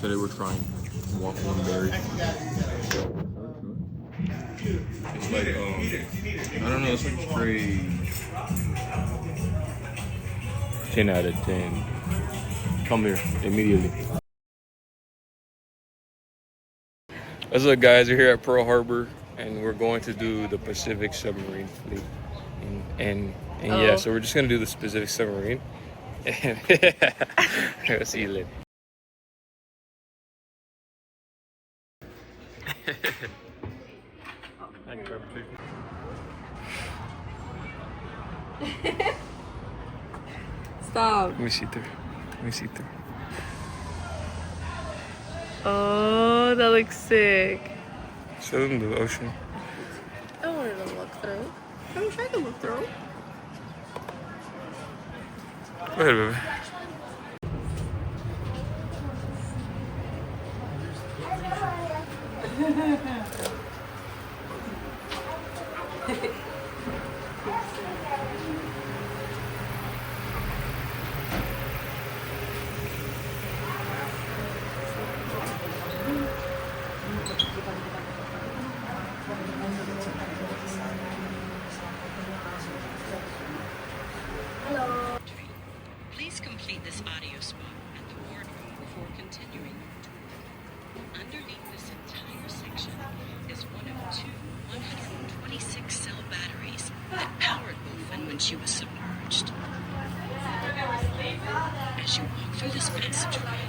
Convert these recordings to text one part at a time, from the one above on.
Today we're trying one berry. It's like, I don't know, it's like straight 10 out of 10. Come here, immediately. What's up, guys? We're here at Pearl Harbor, and we're going to do the Pacific Submarine Fleet. And yeah, so we're just gonna do the Pacific Submarine. And I'll see you later. Stop. Let me see through. Let me see through. Oh, that looks sick. Show them the ocean. I wanted to look through. I wish I could look through. Go ahead, baby. Please complete this audio spot at the wardroom before continuing your tour. Underneath this entire section is one of two 126-cell batteries that powered Wolfen when she was submerged. As you walk through this passageway,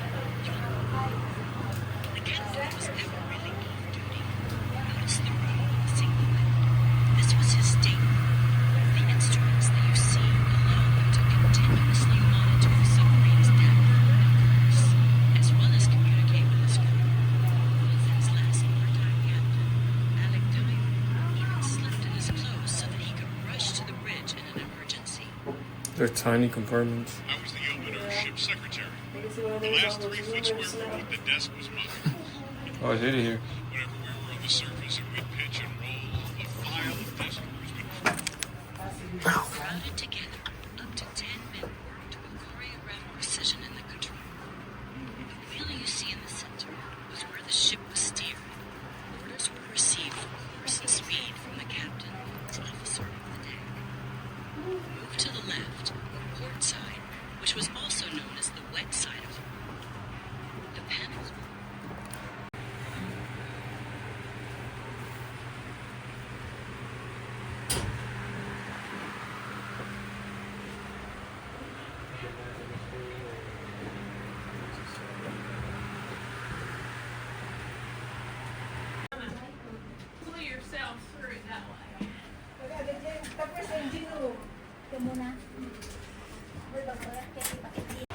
the captain was never really off duty. Notice the room on the single bed. This was his stateroom. The instruments that you see allow them to continuously monitor the submarine's depth and course, as well as communicate with his crew. Wolfen's last wartime captain, Alec Tyler, even slept in his clothes so that he could rush to the bridge in an emergency. They're tiny compartments. I was the yeoman or ship secretary. The last 3 foot square room with the desk was mine. Oh, I did it here. Whenever we were on the surface and we'd pitch and roll, a file of desk drawers would Crowded together, up to 10 men worked with choreographed precision in the control room. The wheel you see in the center was where the ship was steered. Orders were received for course and speed from the captain, the officer of the deck. Move to the left, or port side, which was also known as the wet side of the room. The panels were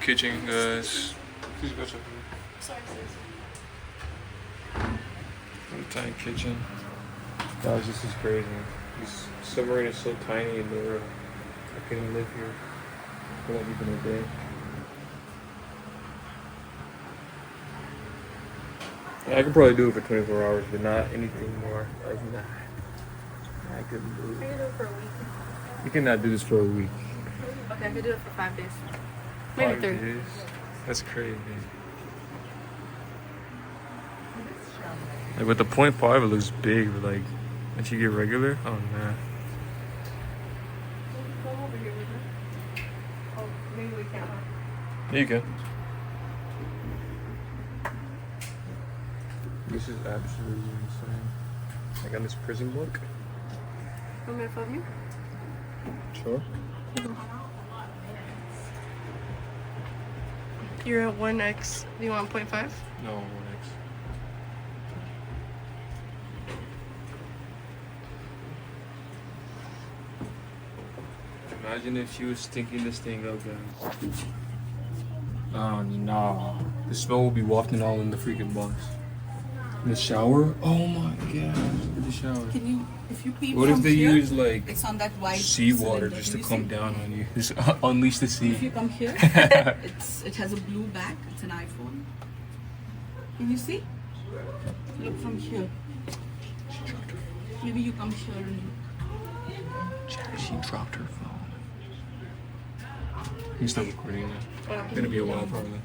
kitchen, guys. Please go check it. Sorry, Tiny kitchen. Guys, this is crazy. This submarine is so tiny and narrow. I couldn't live here for like even a day. I could probably do it for 24 hours, but not anything more. Like, nah. I couldn't do I it. can do it for a week. You cannot do this for a week. Okay, I can do it for 5 days. Maybe 5 3. days? That's crazy. Like with the 0.5, it looks big, but like once you get regular, oh man. Come over here with me. Oh, maybe we can't. Yeah, you can. This is absolutely insane. Like on this prison book. Want me to film you? Sure. You're at 1x. Do you want 0.5? No, 1x. Imagine if she was stinking this thing up, guys. Oh no. The smell will be wafting all in the freaking box. In the shower? Oh my god. Look at the shower. Can you, if you pee What if from they here, use like it's on that white seawater cylinder. just Can to you come see? down on you? Just unleash the sea. If you come here, it has a blue back. It's an iPhone. Can you see? Look from here. Maybe you come here and She dropped her phone. You can stop recording now. It's gonna be a while probably.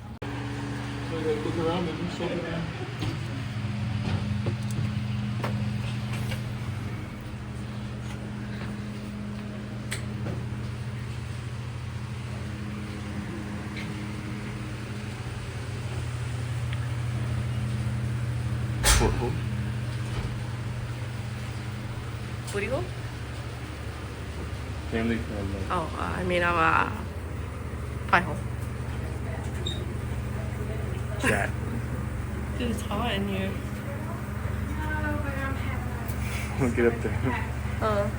Look around and show me. Booty hole? Family friend. Oh, I mean, I'm a pie hole. Chat. Dude, it's hot in here. I'll get up there.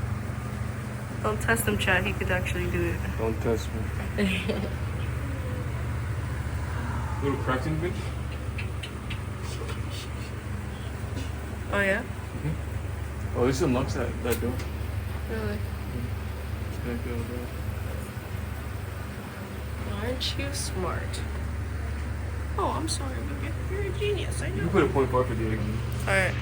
Don't test him, Chad. He could actually do it. Don't test me. Little cracks in the bench? Oh, yeah? Oh, this unlocks that door. Really? Back door. Aren't you smart? Oh, I'm sorry, Boogie. You're a genius. I You know. can put a 0.5 for the egg. Alright.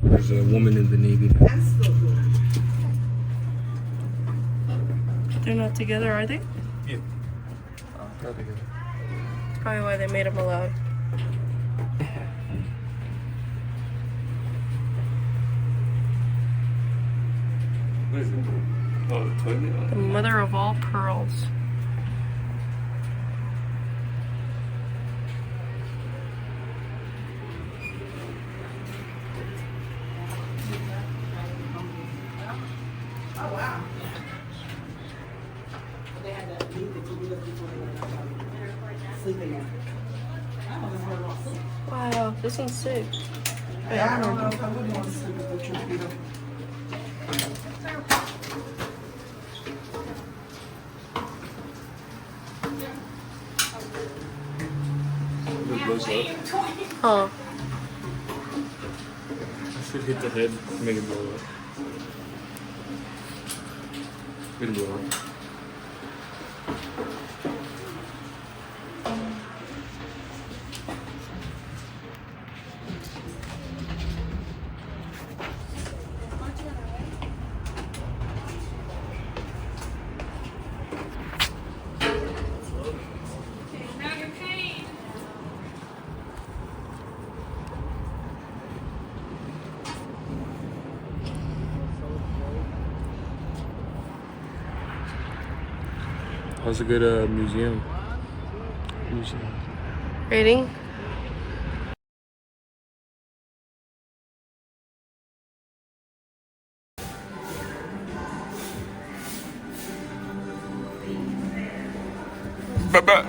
There's a woman in the Navy. They're not together, are they? Yeah. Not together. That's probably why they made them allowed. What is it? Oh, the toilet? The mother of all pearls. Wow, this one's sick. Yeah, I don't know if I would want to sleep with the torpedo. It blows up. Huh. I should hit the head to make it blow up. It'll blow up. How's a good museum? Rating? Bye-bye.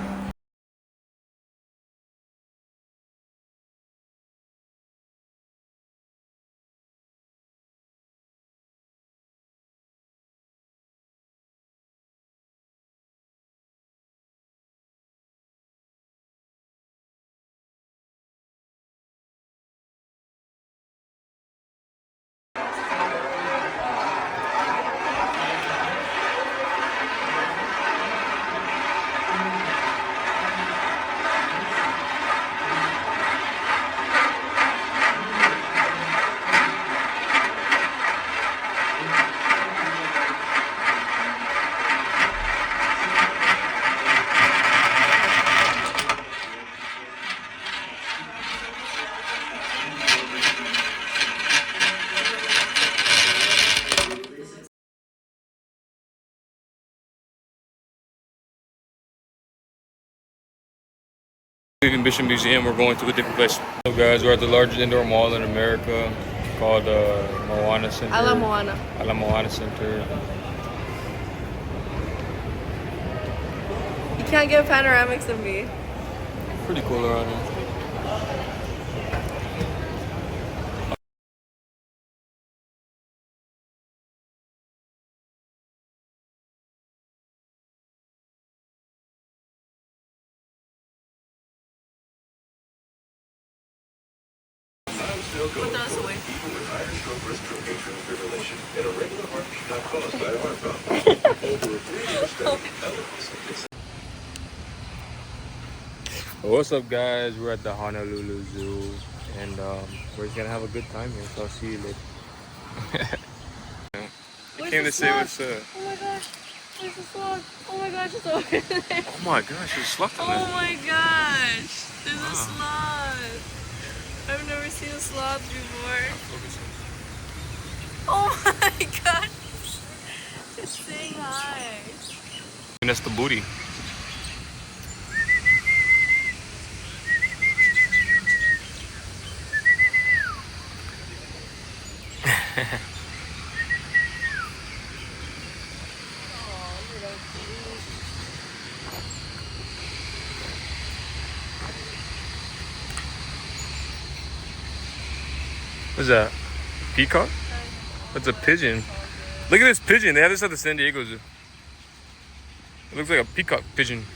Mission Museum, we're going to a different place. So guys, we're at the largest indoor mall in America called Moana Center. I love Moana. Ala Moana Center. You can't get panoramics of me. Pretty cool around here. Put those away. What's up, guys? We're at the Honolulu Zoo, and we're just gonna have a good time here. So I'll see you later. Where's Came the to say slug? what's up. Oh my gosh. Where's the slug? Oh my gosh, it's over there. Oh my gosh, there's slugs in Oh there. my gosh. There's a Wow. sloth. I've never seen a sloth before. Oh my gosh. It's saying hi. And that's the booty. What's that? Peacock? That's a pigeon. Look at this pigeon. They have this at the San Diego Zoo. It looks like a peacock pigeon. What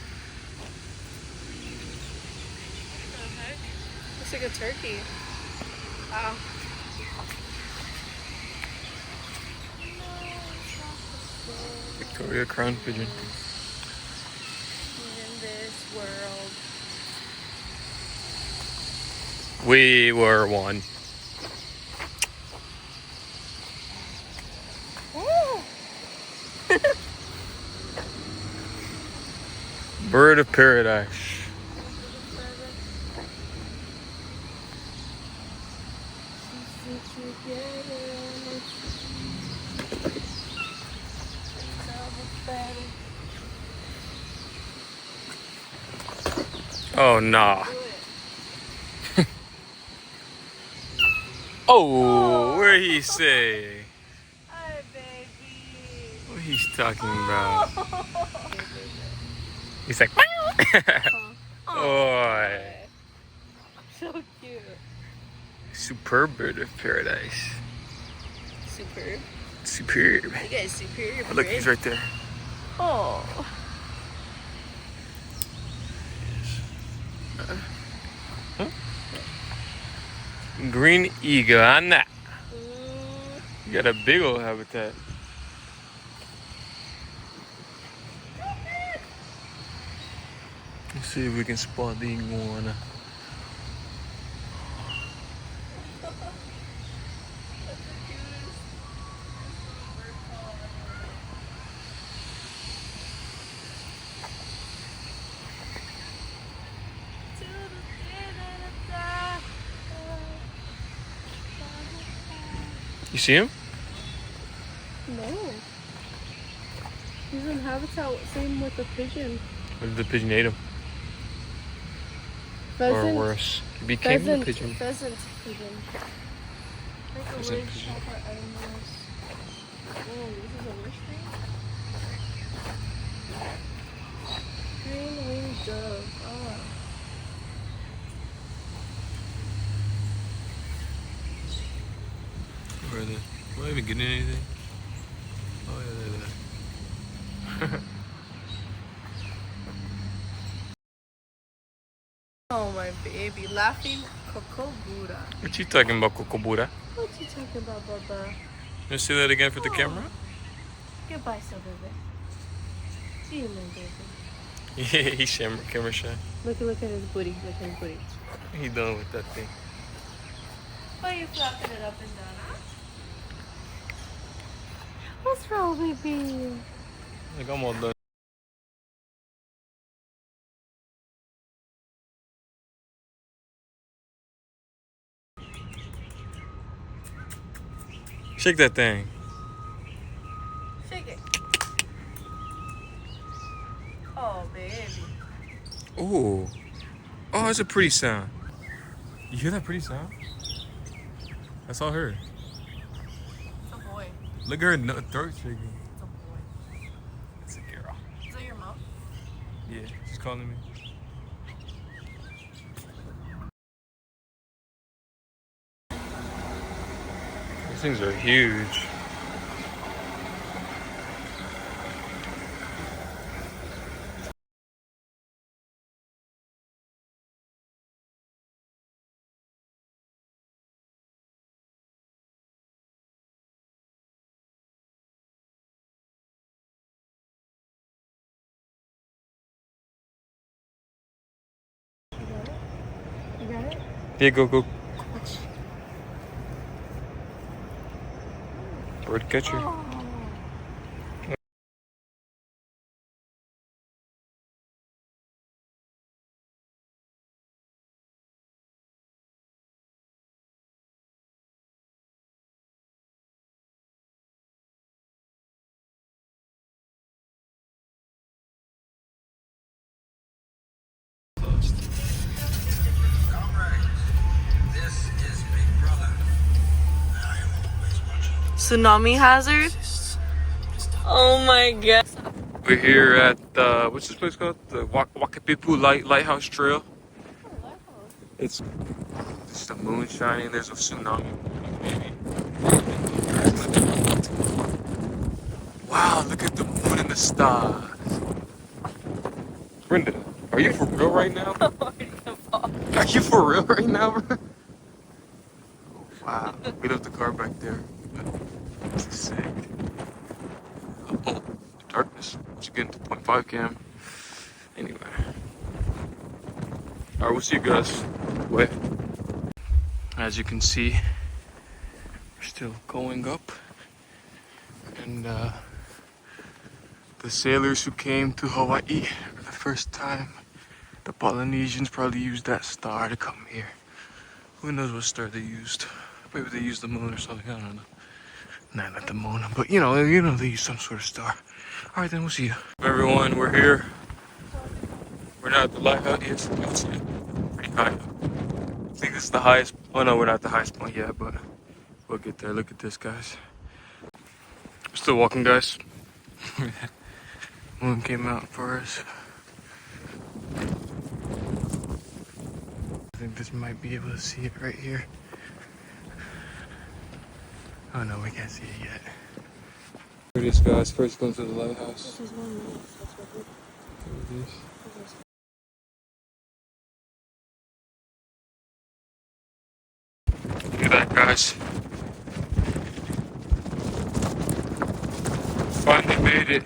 the heck? Looks like a turkey. Wow. Victoria crown pigeon. In this world. We were one. Bird of paradise. Oh, nah. Oh, where he say? Hi, baby. What he's talking about? He's like, oh, So cute. superb bird of paradise. Superb. Superb. You guys superb. Oh, look, he's right there. Oh. Green iguana. Mm. You got a big old habitat. Let's see if we can spot the iguana. You see him? No. He's in habitat, same with the pigeon. Or did the pigeon ate him? Pheasant. Or worse, he became Pheasant. the pigeon. Pheasant pigeon. Like a Pheasant wish pigeon. for animals. Oh, this is a wish tree? Green winged dove. Oh. Where are they? Am I even getting anything? Oh, yeah, they're there. Oh, my baby. Laughing Kokobura. What you talking about, Kokobura? What you talking about, Baba? You say that again for the Oh. camera? Goodbye, so baby. See you, my baby. Yeah, he's camera shy. Look at his booty. Look at his booty. He done with that thing. Why are you flapping it up and down, huh? What's wrong, baby? Like, I'm all done. Shake that thing. Shake it. Oh, baby. Ooh. Oh, that's a pretty sound. You hear that pretty sound? That's all her. It's a boy. Look at her throat shaking. It's a boy. It's a girl. Is that your mom? Yeah, she's calling me. These things are huge. grab it? Yeah, go. Bird catcher. Oh. Tsunami hazard? Oh my god. We're here at what's this place called? The Wakapipu Lighthouse Trail. It's the moon shining. There's a tsunami. Maybe. Wow, look at the moon and the stars. Brenda, are you for real right now? Are you for real right now, bro? Oh, wow. We left the car back there. It's sick. Oh, darkness. Once again, 2.5 cam. Anyway. Alright, we'll see you guys. Wait. As you can see, we're still going up. And the sailors who came to Hawaii for the first time, the Polynesians probably used that star to come here. Who knows what star they used? Maybe they used the moon or something, I don't know. Nah, not the moon, but you know they used some sort of star. Alright then, we'll see you. Everyone, we're here. We're not at the lighthouse yet, so it's pretty high up. I think this is the highest, oh no, we're not at the highest point yet, but we'll get there. Look at this, guys. We're still walking, guys. Moon came out for us. I think this might be able to see it right here. Oh no, we can't see it yet. Here it is, guys. First going to the lighthouse. This is one minute. That's what There it is. Look at that, guys. Finally made it.